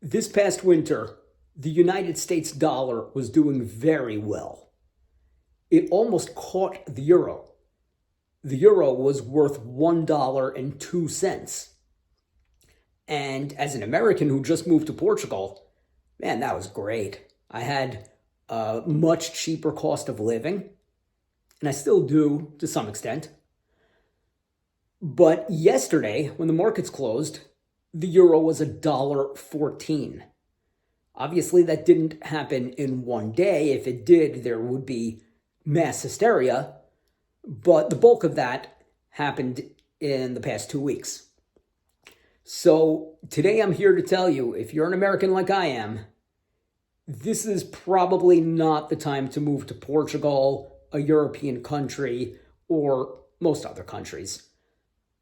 This past winter, the United States dollar was doing very well. It almost caught the euro. The euro was worth $1.02. And as an American who just moved to Portugal, man, that was great. I had a much cheaper cost of living, and I still do to some extent. But yesterday, when the markets closed, the euro was $1.14. Obviously, that didn't happen in one day. If it did, there would be mass hysteria. But the bulk of that happened in the past 2 weeks. So today I'm here to tell you, if you're an American like I am, this is probably not the time to move to Portugal, a European country, or most other countries.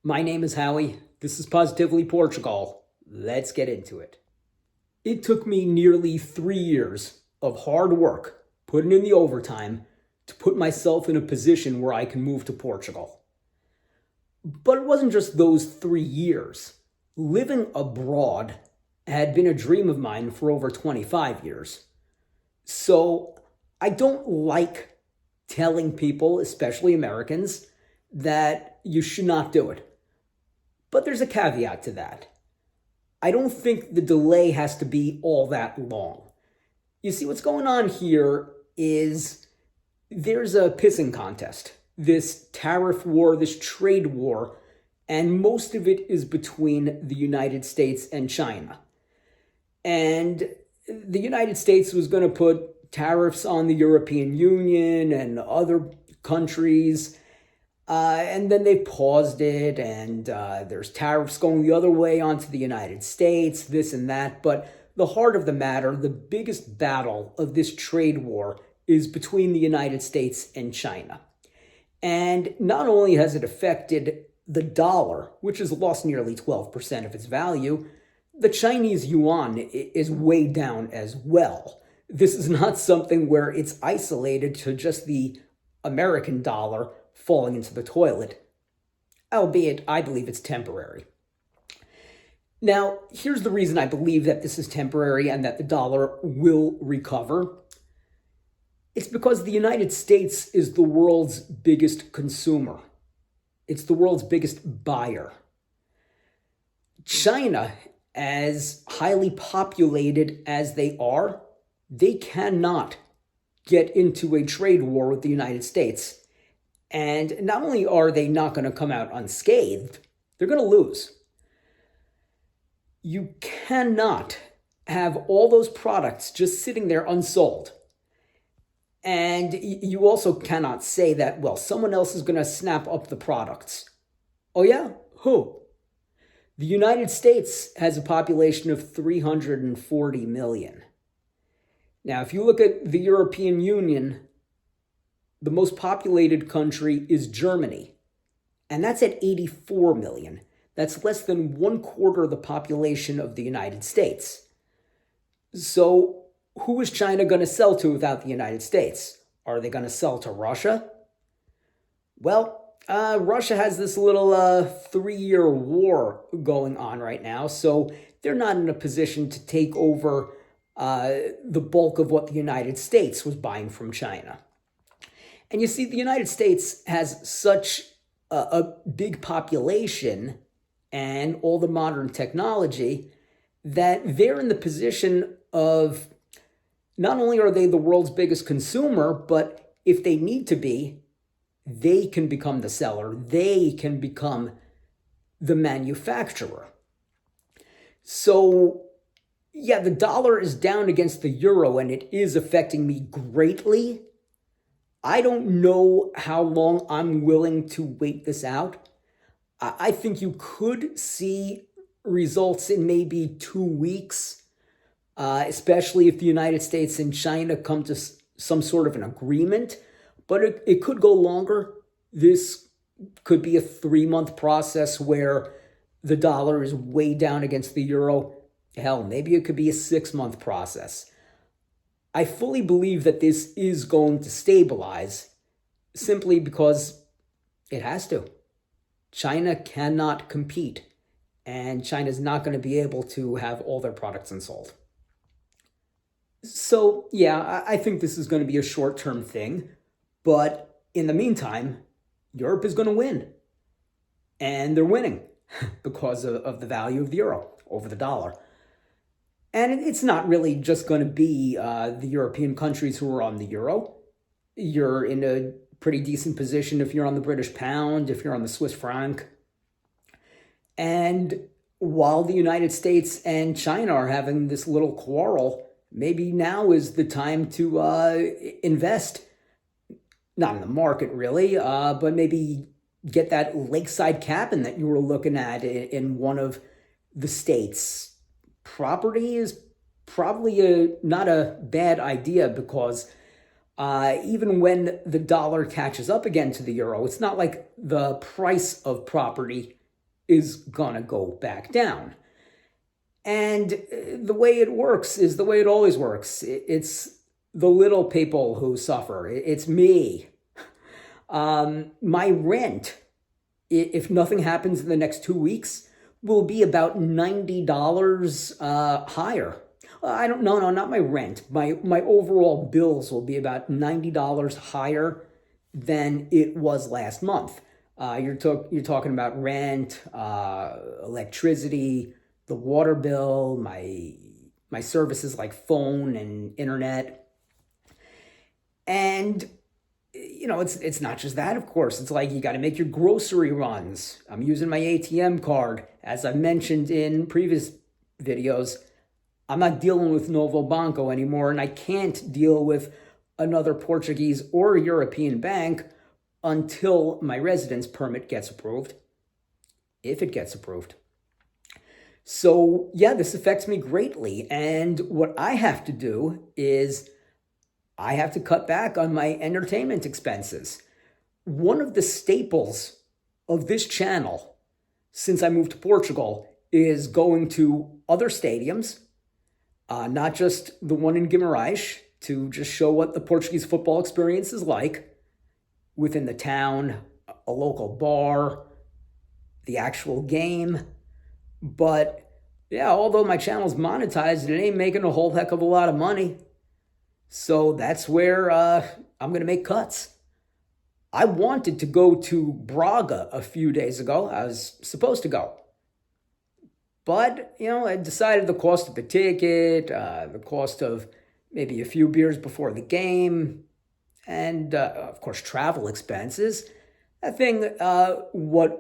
My name is Howie. This is Positively Portugal. Let's get into it. It took me nearly 3 years of hard work, putting in the overtime, to put myself in a position where I can move to Portugal. But it wasn't just those 3 years. Living abroad had been a dream of mine for over 25 years. So I don't like telling people, especially Americans, that you should not do it. But there's a caveat to that. I don't think the delay has to be all that long. You see, what's going on here is there's a pissing contest, this tariff war, this trade war, and most of it is between the United States and China. And the United States was going to put tariffs on the European Union and other countries, and then they paused it, and there's tariffs going the other way onto the United States, this and that. But the heart of the matter, the biggest battle of this trade war is between the United States and China. And not only has it affected the dollar, which has lost nearly 12% of its value, the Chinese yuan is way down as well. This is not something where it's isolated to just the American dollar falling into the toilet, albeit I believe it's temporary. Now, here's the reason I believe that this is temporary and that the dollar will recover. It's because the United States is the world's biggest consumer. It's the world's biggest buyer. China, as highly populated as they are, they cannot get into a trade war with the United States. And not only are they not going to come out unscathed, they're going to lose. You cannot have all those products just sitting there unsold. And you also cannot say that, well, someone else is going to snap up the products. Oh yeah? Who? The United States has a population of 340 million. Now, if you look at the European Union, the most populated country is Germany, and that's at 84 million. That's less than 1/4 of the population of the United States. So who is China going to sell to without the United States? Are they going to sell to Russia? Well, Russia has this little 3-year war going on right now, so they're not in a position to take over the bulk of what the United States was buying from China. And you see, the United States has such a big population and all the modern technology that they're in the position of not only are they the world's biggest consumer, but if they need to be, they can become the seller. They can become the manufacturer. So, yeah, the dollar is down against the euro, and it is affecting me greatly. I don't know how long I'm willing to wait this out. I think you could see results in maybe 2 weeks, especially if the United States and China come to some sort of an agreement. But it could go longer. This could be a 3-month process where the dollar is way down against the euro. Hell, maybe it could be a 6-month process. I fully believe that this is going to stabilize simply because it has to. China cannot compete and China's not going to be able to have all their products unsold. So, yeah, I think this is going to be a short-term thing, but in the meantime, Europe is going to win, and they're winning because of the value of the euro over the dollar. And it's not really just going to be the European countries who are on the euro. You're in a pretty decent position if you're on the British pound, if you're on the Swiss franc. And while the United States and China are having this little quarrel, maybe now is the time to invest, not in the market really, but maybe get that lakeside cabin that you were looking at in one of the states. Property is probably not a bad idea because even when the dollar catches up again to the euro, it's not like the price of property is gonna go back down. And the way it works is the way it always works. It's the little people who suffer. It's me. My rent, if nothing happens in the next 2 weeks, will be about $90 higher. I don't know, no, not my rent. My overall bills will be about $90 higher than it was last month. You're talking about rent, electricity, the water bill, my services like phone and internet. And it's not just that, of course. It's like you got to make your grocery runs. I'm using my ATM card. As I've mentioned in previous videos, I'm not dealing with Novo Banco anymore, and I can't deal with another Portuguese or European bank until my residence permit gets approved, if it gets approved. So, yeah, this affects me greatly. And what I have to do is I have to cut back on my entertainment expenses. One of the staples of this channel since I moved to Portugal is going to other stadiums, not just the one in Guimarães, to just show what the Portuguese football experience is like within the town, a local bar, the actual game. But yeah, although my channel's monetized, it ain't making a whole heck of a lot of money. So that's where I'm going to make cuts. I wanted to go to Braga a few days ago. I was supposed to go. But, I decided the cost of the ticket, the cost of maybe a few beers before the game, and, of course, travel expenses. That thing, what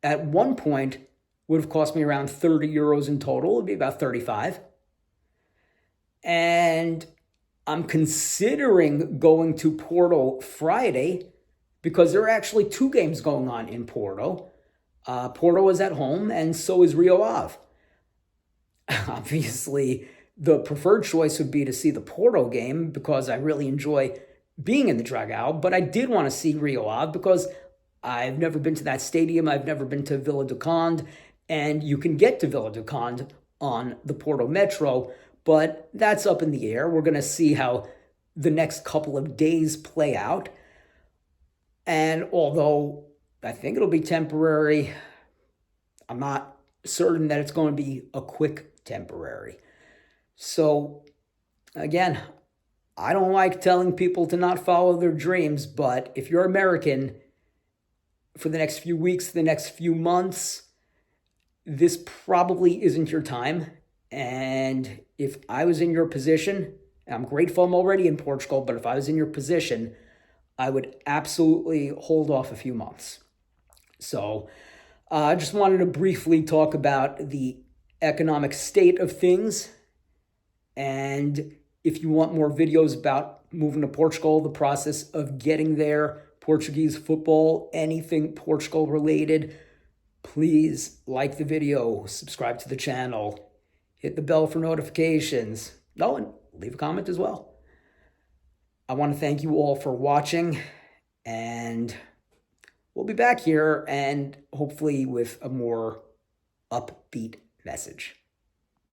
at one point would have cost me around 30 euros in total. It would be about 35. And I'm considering going to Porto Friday because there are actually 2 games going on in Porto. Porto is at home, and so is Rio Ave. Obviously, the preferred choice would be to see the Porto game because I really enjoy being in the Dragão, but I did want to see Rio Ave because I've never been to that stadium. I've never been to Vila do Conde, and you can get to Vila do Conde on the Porto Metro, but that's up in the air. We're going to see how the next couple of days play out. And although I think it'll be temporary, I'm not certain that it's going to be a quick temporary. So, again, I don't like telling people to not follow their dreams, but if you're American, for the next few weeks, the next few months, this probably isn't your time. And if I was in your position, and I'm grateful I'm already in Portugal, but if I was in your position, I would absolutely hold off a few months. So I just wanted to briefly talk about the economic state of things. And if you want more videos about moving to Portugal, the process of getting there, Portuguese football, anything Portugal related, please like the video, subscribe to the channel, hit the bell for notifications. Oh, and leave a comment as well. I want to thank you all for watching, and we'll be back here and hopefully with a more upbeat message.